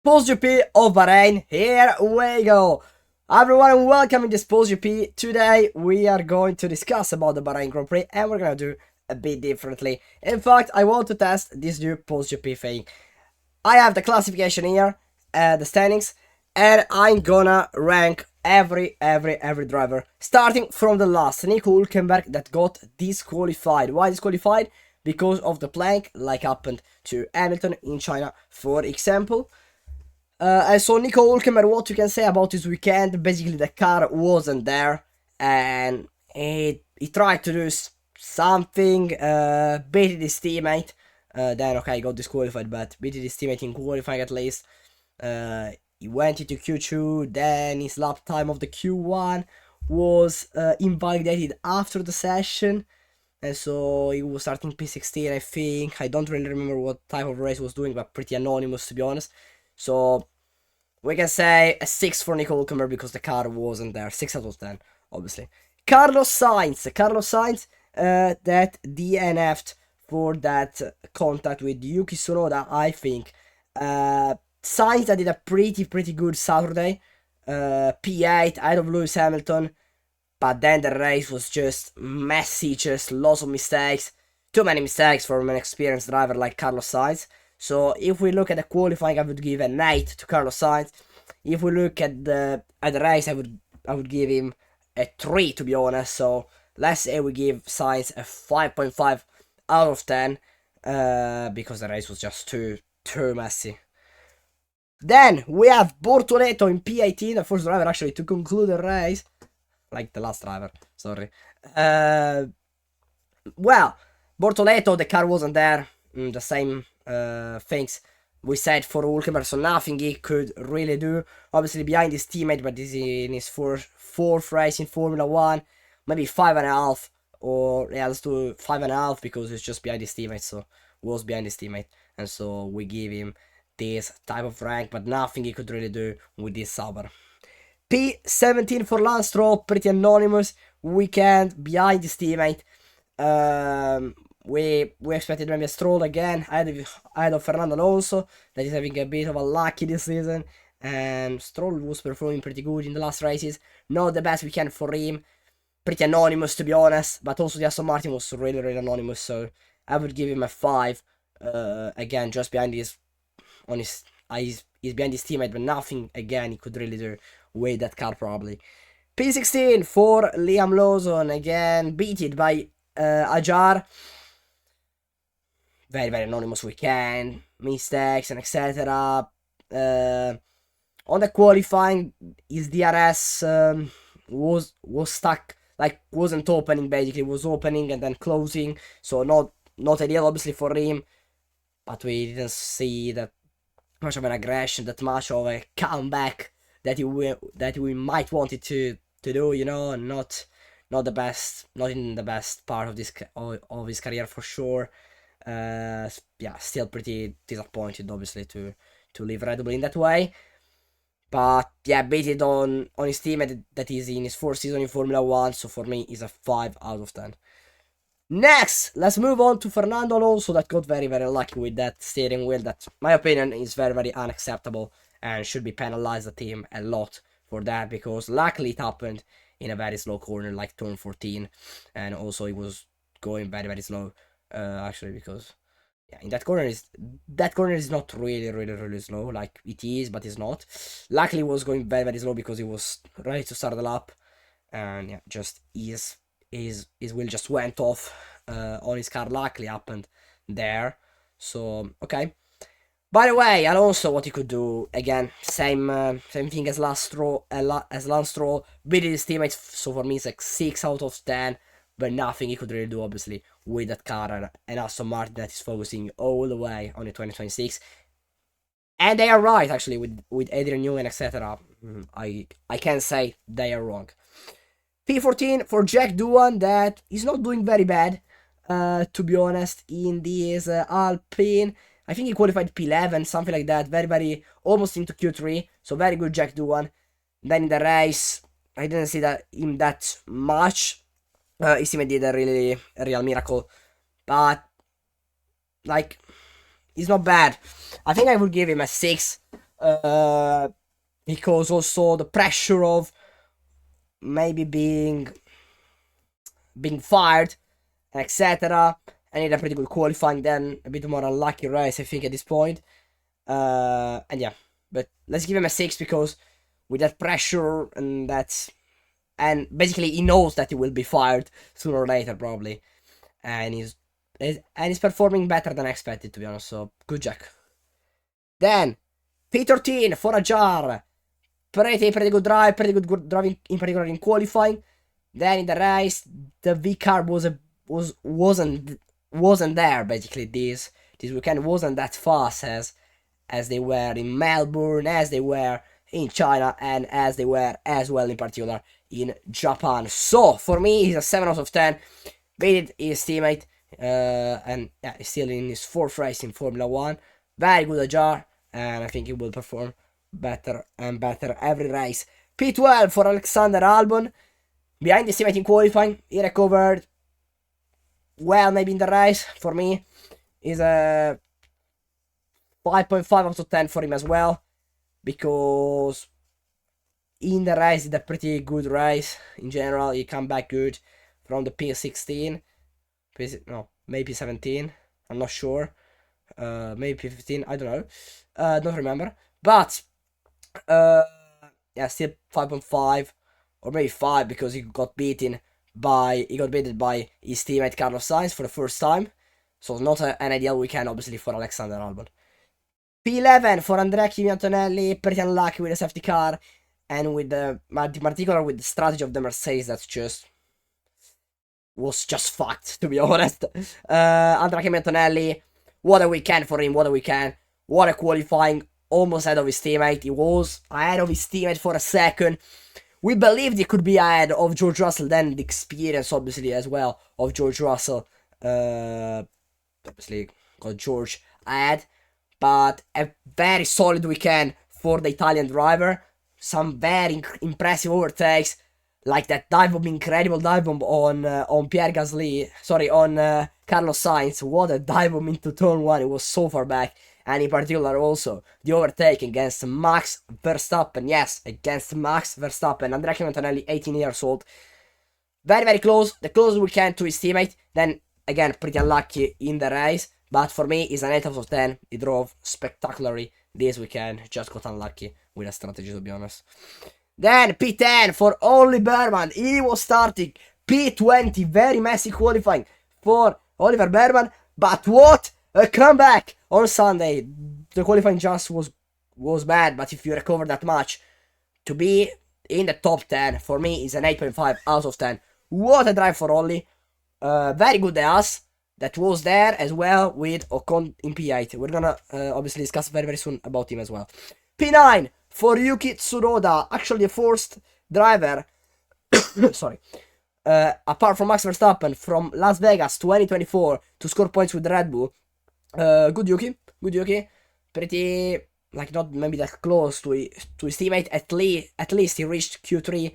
Post GP of Bahrain. Here we go. Everyone and welcome in this Post GP. Today we are going to discuss about the Bahrain Grand Prix and we're gonna do a bit differently. In fact, I want to test this new Post GP thing. I have the classification here, the standings, and I'm gonna rank every driver, starting from the last, Nico Hülkenberg, that got disqualified. Why disqualified? Because of the plank, like happened to Hamilton in China, for example. And so Nico Hülkenberg, what you can say about this weekend? Basically, the car wasn't there, and he tried to do something, beat his teammate. Then okay, got disqualified, but beat his teammate in qualifying at least. He went into Q2, then his lap time of the Q1 was invalidated after the session, and so he was starting P16, I think. I don't really remember what type of race he was doing, but pretty anonymous to be honest. So we can say a 6 for Nico Hülkenberg because the car wasn't there. 6 out of 10, obviously. Carlos Sainz, that DNF'd for that contact with Yuki Tsunoda, I think. Sainz that did a pretty good Saturday. P8 out of Lewis Hamilton. But then the race was just messy, just lots of mistakes. Too many mistakes for an experienced driver like Carlos Sainz. So if we look at the qualifying, I would give an 8 to Carlos Sainz. If we look at the race, I would give him a 3 to be honest. So let's say we give Sainz a 5.5 out of 10 because the race was just too messy. Then we have Bortoleto in P18, the first driver actually to conclude the race, like the last driver. Sorry. Well, Bortoleto, the car wasn't there. The same things we said for Hülkenberg, so nothing he could really do. Obviously behind his teammate, but this is in his fourth race in Formula 1. Maybe 5.5, or yeah, let's do 5.5 because it's just behind his teammate, so was behind his teammate. And so we give him this type of rank, but nothing he could really do with this Sauber. P17 for Lance Stroll, pretty anonymous weekend behind his teammate. We expected maybe a Stroll again ahead of Fernando Alonso, that is having a bit of a lucky this season, and Stroll was performing pretty good in the last races. Not the best weekend for him, pretty anonymous to be honest, but also the Aston Martin was really anonymous, so I would give him a 5. Again, just behind he's behind his teammate, but nothing again he could really do with that car probably. P16 for Liam Lawson, again beaten by Ajar. Very anonymous weekend, mistakes and etc. On the qualifying, his DRS was stuck, like wasn't opening basically, was opening and then closing, so not ideal obviously for him. But we didn't see that much of an aggression, that much of a comeback that we might want it to do, you know, not the best, not in the best part of his career for sure. Yeah, still pretty disappointed obviously to leave Red Bull in that way. But yeah, based it on his team that is in his 4th season in Formula 1, so for me is a 5 out of 10. Next, let's move on to Fernando Alonso, that got very lucky with that steering wheel, that my opinion is very unacceptable and should be penalized the team a lot for that, because luckily it happened in a very slow corner like turn 14, and also it was going very slow actually, because yeah, in that corner is not really slow, like it is, but it's not. Luckily it was going very slow because he was ready to start the lap, and yeah, just his wheel just went off on his car. Luckily happened there, so okay. By the way, Alonso, what he could do again, same thing as Lance Stroll, beat his teammates. So for me, it's like 6 out of 10, but nothing he could really do, obviously, with that car and Aston Martin that is focusing all the way on the 2026. And they are right, actually, with Adrian Newey, etc. I can't say they are wrong. P14 for Jack Doohan, that is not doing very bad, to be honest, in this Alpine. I think he qualified P11, something like that, very almost into Q3, so very good Jack Doohan. Then in the race, I didn't see him that much. His team did a real miracle, but like, he's not bad. I think I would give him a 6 Because also the pressure of maybe being fired, etc. I need a pretty good qualifying, then a bit more unlucky race, I think, at this point. And yeah, but let's give him a 6 because with that pressure and basically he knows that he will be fired sooner or later probably, and he's performing better than I expected, to be honest. So good Jack. Then P13 for a jar. Pretty good drive, pretty good driving, in particular in qualifying. Then in the race, the V car wasn't there. Basically, this weekend wasn't that fast as they were in Melbourne, as they were in China, and as they were as well in particular in Japan. So for me, he's a 7 out of 10. Beat his teammate, and yeah, he's still in his 4th race in Formula 1. Very good Ajar, and I think he will perform better and better every race. P12 for Alexander Albon. Behind his teammate in qualifying, he recovered well maybe in the race. For me, is a 5.5 out of 10 for him as well, because in the race it's a pretty good race in general. He come back good from the P16, no, maybe 17, I'm not sure, maybe P15, I don't know, don't remember, but yeah, still 5.5 or maybe 5 because he got beaten by his teammate Carlos Sainz for the first time. So not an ideal weekend obviously for Alexander Albon. P11 for Andrea Kimi Antonelli, pretty unlucky with the safety car and with in particular with the strategy of the Mercedes that was just fucked, to be honest. Andrea Kimi Antonelli, what a weekend for him, what a qualifying, almost ahead of his teammate. He was ahead of his teammate for a second. We believed he could be ahead of George Russell, then the experience obviously as well of George Russell obviously got George ahead, but a very solid weekend for the Italian driver. Some very impressive overtakes, like that incredible dive bomb on Pierre Gasly, on Carlos Sainz. What a dive bomb into turn 1, it was so far back. And in particular also the overtake against Max Verstappen. Yes, against Max Verstappen. Andrea Antonelli, 18 years old. Very, very close. The closest we can to his teammate. Then, again, pretty unlucky in the race. But for me, he's an 8 out of 10. He drove spectacularly this weekend. Just got unlucky with a strategy, to be honest. Then, P10 for Oliver Berman. He was starting. P20, very messy qualifying for Oliver Berman. But what a comeback on Sunday. The qualifying just was bad, but if you recover that much, to be in the top 10, for me, is an 8.5 out of 10. What a drive for Ollie. Very good Deas that was there as well with Ocon in P8. We're gonna obviously discuss very, very soon about him as well. P9 for Yuki Tsunoda. Actually, the first driver, sorry, apart from Max Verstappen, from Las Vegas 2024 to score points with Red Bull. Good Yuki. Pretty, like, not maybe that close to his teammate. At least he reached Q3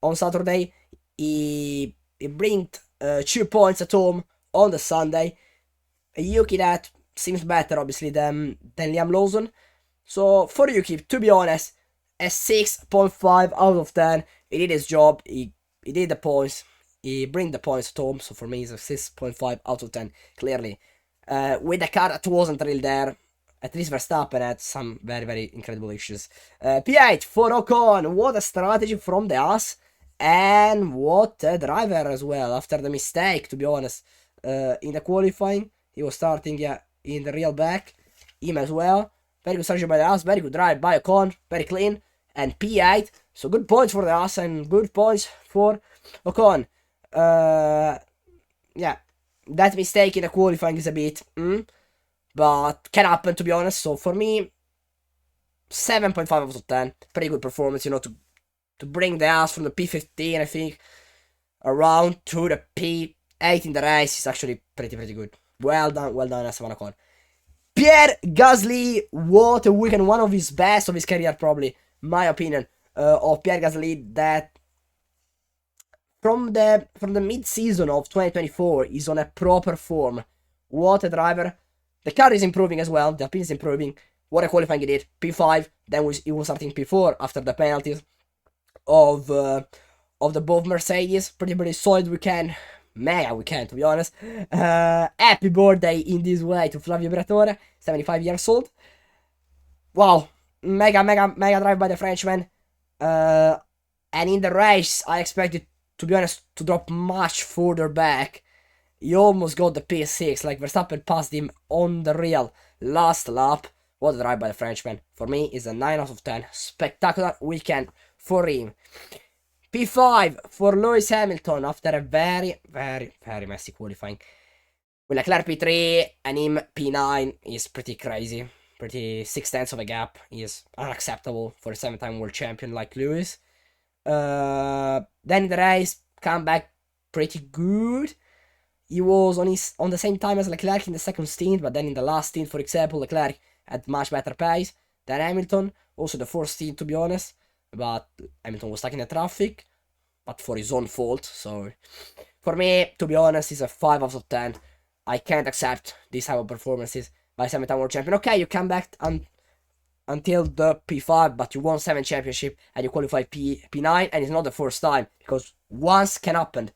on Saturday. He bring 2 points at home on the Sunday. A Yuki that seems better obviously than Liam Lawson. So for Yuki, to be honest, a 6.5 out of 10. He did his job. He did the points. He bring the points at home. So for me, it's a 6.5 out of 10. Clearly. With the car that wasn't really there, at least Verstappen had some very, very incredible issues. P8 for Ocon. What a strategy from the ass, and what a driver as well. After the mistake, to be honest, in the qualifying, he was starting in the real back. Him as well. Very good strategy by the ass. Very good drive by Ocon. Very clean. And P8. So good points for the ass and good points for Ocon. Yeah. That mistake in the qualifying is a bit, but can happen, to be honest. So for me, 7.5 out of 10. Pretty good performance, to bring the ass from the P15, I think, around to the P8 in the race is actually pretty good. Well done, Esteban Ocon. Pierre Gasly, what a weekend, one of his best of his career, probably, my opinion, of Pierre Gasly, that from the mid-season of 2024 is on a proper form. What a driver. The car is improving as well. The Alpine is improving. What a qualifying he did. P5, then he was starting P4 after the penalties of the both Mercedes. Pretty solid weekend. Mega weekend, to be honest. Happy birthday in this way to Flavio Briatore, 75 years old. Wow, mega drive by the Frenchman. And in the race, I expected, to be honest, to drop much further back. He almost got the P6, like Verstappen passed him on the real last lap. What a drive by the Frenchman. For me, it's a 9 out of 10. Spectacular weekend for him. P5 for Lewis Hamilton after a very messy qualifying. With Leclerc P3 and him P9 is pretty crazy. Pretty 6/10 of a gap is unacceptable for a 7-time world champion like Lewis. Then in the race, come back pretty good. He was on the same time as Leclerc in the second stint, but then in the last stint, for example, Leclerc had much better pace than Hamilton. Also the fourth stint, to be honest, but Hamilton was stuck in the traffic, but for his own fault. So for me, to be honest, it's a 5 out of 10. I can't accept these type of performances by 7-time world champion. Okay, you come back until the P5, but you won 7 championship and you qualify P9, and it's not the first time, because once can happen,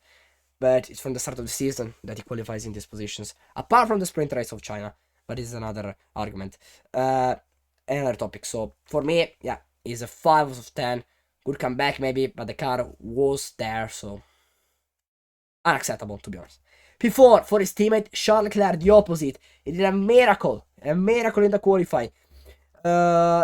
but it's from the start of the season that he qualifies in these positions, apart from the sprint race of China, but this is another argument, another topic. So for me, yeah, it's a 5 out of 10, good comeback maybe, but the car was there, so unacceptable, to be honest. P4 for his teammate Charles Leclerc, the opposite. He did a miracle in the qualifying.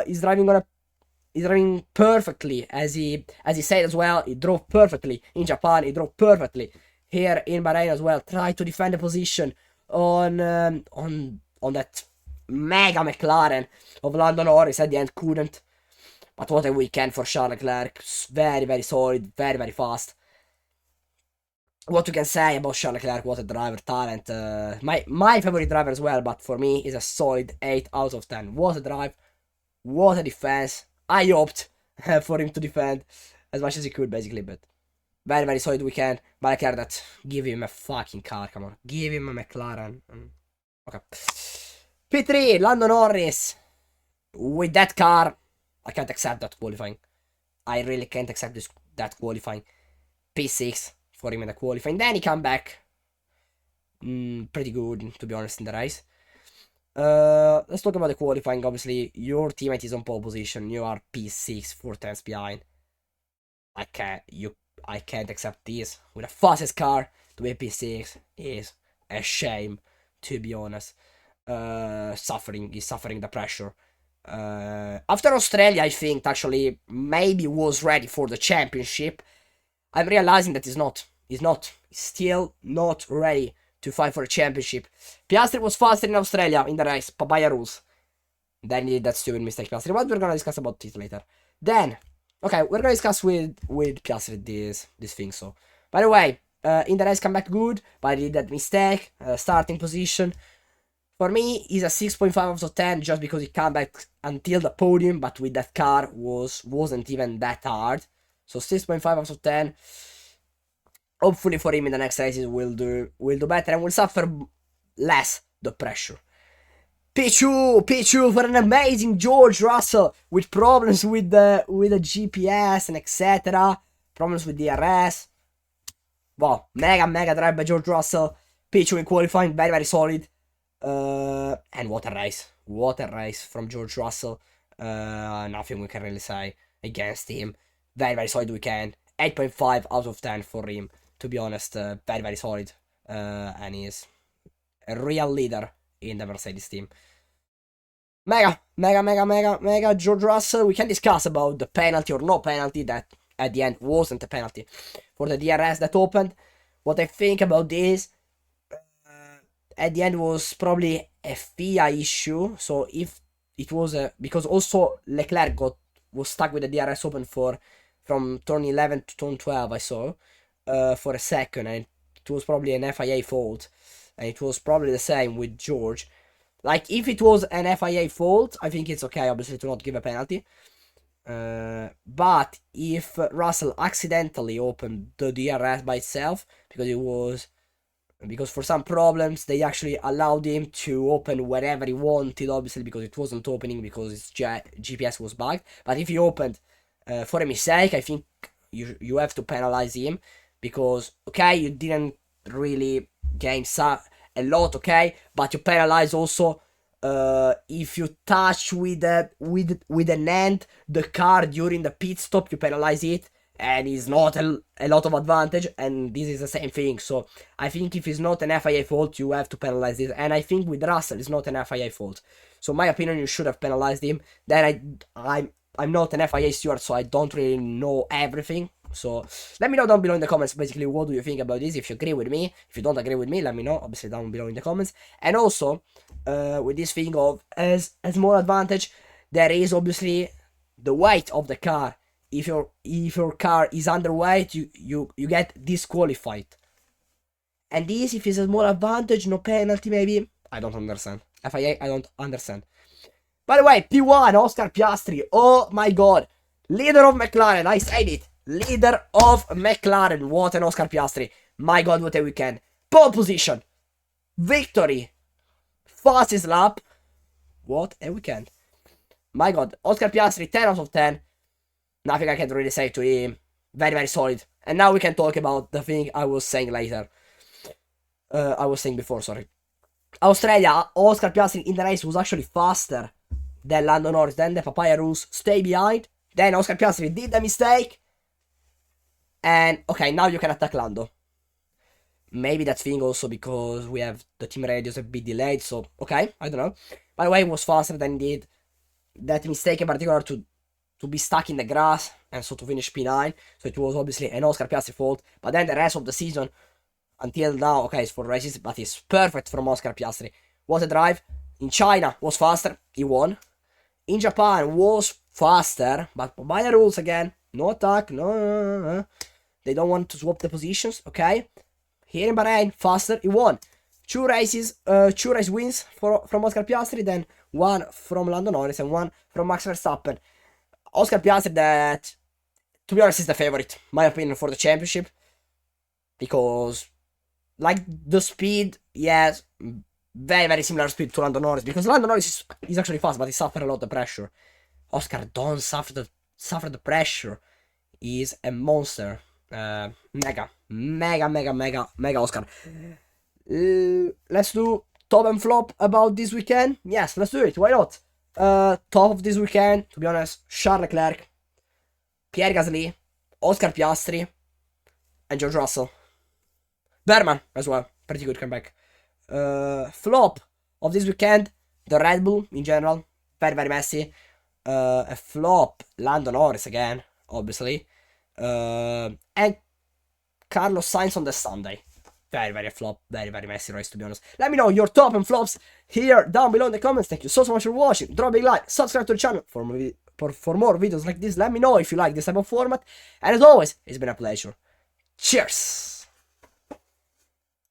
He's driving perfectly, as he said as well. He drove perfectly in Japan. He drove perfectly here in Bahrain as well. Tried to defend the position on that mega McLaren of Lando Norris. At the end, couldn't. But what a weekend for Charles Leclerc. Very solid, very fast. What you can say about Charles Leclerc, what a driver, talent. My favorite driver as well, but for me, is a solid 8 out of 10. What a drive, what a defense. I hoped for him to defend as much as he could, basically, but very solid weekend. But I care that give him a fucking car, come on. Give him a McLaren. Okay. P3, Lando Norris. With that car, I can't accept that qualifying. I really can't accept that qualifying. P6 for him in the qualifying. Then he come back pretty good, to be honest, in the race. Let's talk about the qualifying. Obviously, your teammate is on pole position. You are P6, 4 tenths behind. I can't accept this. With the fastest car to be P6 is a shame, to be honest. He's suffering the pressure. After Australia, I think actually maybe was ready for the championship. I'm realizing that he's not. He's still not ready to fight for a championship. Piastri was faster in Australia in the race, Papaya rules. Then he did that stupid mistake, Piastri. But we're gonna discuss about it later. Then, okay, we're gonna discuss with Piastri this thing. So, by the way, in the race come back good, but he did that mistake, starting position. For me, he's a 6.5 out of 10 just because he came back until the podium, but with that car wasn't even that hard. So 6.5 out of 10. Hopefully for him in the next races will do better and will suffer less the pressure. P2 for an amazing George Russell with problems with the GPS and etc. Problems with DRS. Wow, mega drive by George Russell. P2 in qualifying, very solid. And what a race from George Russell. Nothing we can really say against him. Very solid weekend. 8.5 out of 10 for him. To be honest, very solid. And he's a real leader in the Mercedes team. Mega George Russell. We can discuss about the penalty or no penalty that at the end wasn't a penalty for the DRS that opened. What I think about this, at the end was probably a FIA issue. So if it was because also Leclerc was stuck with the DRS open from turn 11 to turn 12, I saw, for a second, and it was probably an FIA fault, and it was probably the same with George. Like, if it was an FIA fault, I think it's okay, obviously, to not give a penalty. But if Russell accidentally opened the DRS by itself, because it was because for some problems they actually allowed him to open wherever he wanted, obviously, because it wasn't opening because his GPS was bugged. But if he opened for a mistake, I think you have to penalize him, because okay, you didn't really gain a lot, okay, but you penalize also if you touch with an end the car during the pit stop, you penalize it, and it's not a lot of advantage, and this is the same thing. So I think if it's not an FIA fault, you have to penalize it, and I think with Russell it's not an FIA fault. So in my opinion, you should have penalized him. Then I'm not an FIA steward, so I don't really know everything. So let me know down below in the comments, basically, what do you think about this, if you agree with me. If you don't agree with me, let me know, obviously, down below in the comments. And also, with this thing of as more advantage, there is obviously the weight of the car. If your car is underweight, you get disqualified. And this, if it's a small advantage, no penalty maybe, I don't understand. FIA, I don't understand. By the way, P1, Oscar Piastri, oh my god, leader of McLaren, I said it, leader of McLaren, what an Oscar Piastri, my god, what a weekend. Pole position, victory, fastest lap, what a weekend. My god, Oscar Piastri, 10 out of 10, nothing I can really say to him, very, very solid. And now we can talk about the thing I was saying later, I was saying before, sorry. Australia, Oscar Piastri in the race was actually faster than Lando Norris. Then the papaya rules stay behind. Then Oscar Piastri did the mistake. And okay, now you can attack Lando. Maybe that thing also because we have the team radios a bit delayed. So okay, I don't know. By the way, it was faster than he did. That mistake in particular to be stuck in the grass and so to finish P9. So it was obviously an Oscar Piastri fault. But then the rest of the season, until now, okay, it's 4 races, but it's perfect from Oscar Piastri. What a drive. In China, was faster, he won. In Japan, was faster, but by the rules again, no attack, no. They don't want to swap the positions, okay. Here in Bahrain, faster, he won. 2 race wins from Oscar Piastri, then 1 from Lando Norris and 1 from Max Verstappen. Oscar Piastri, that, to be honest, is the favorite, my opinion, for the championship. Because like the speed, yes, very, very similar speed to Lando Norris, because Lando Norris is actually fast, but he suffered a lot of pressure. Oscar don't suffer the pressure. He's a monster. Mega Oscar. Let's do top and flop about this weekend. Yes, let's do it. Why not? Top of this weekend, to be honest, Charles Leclerc, Pierre Gasly, Oscar Piastri, and George Russell. Berman as well, pretty good comeback. Flop of this weekend, the Red Bull in general, very, very messy. A flop, Lando Norris again, obviously. And Carlos Sainz on the Sunday. Very, very flop, very, very messy race, to be honest. Let me know your top and flops here down below in the comments. Thank you so much for watching. Drop a big like, subscribe to the channel for more videos like this. Let me know if you like this type of format. And as always, it's been a pleasure. Cheers!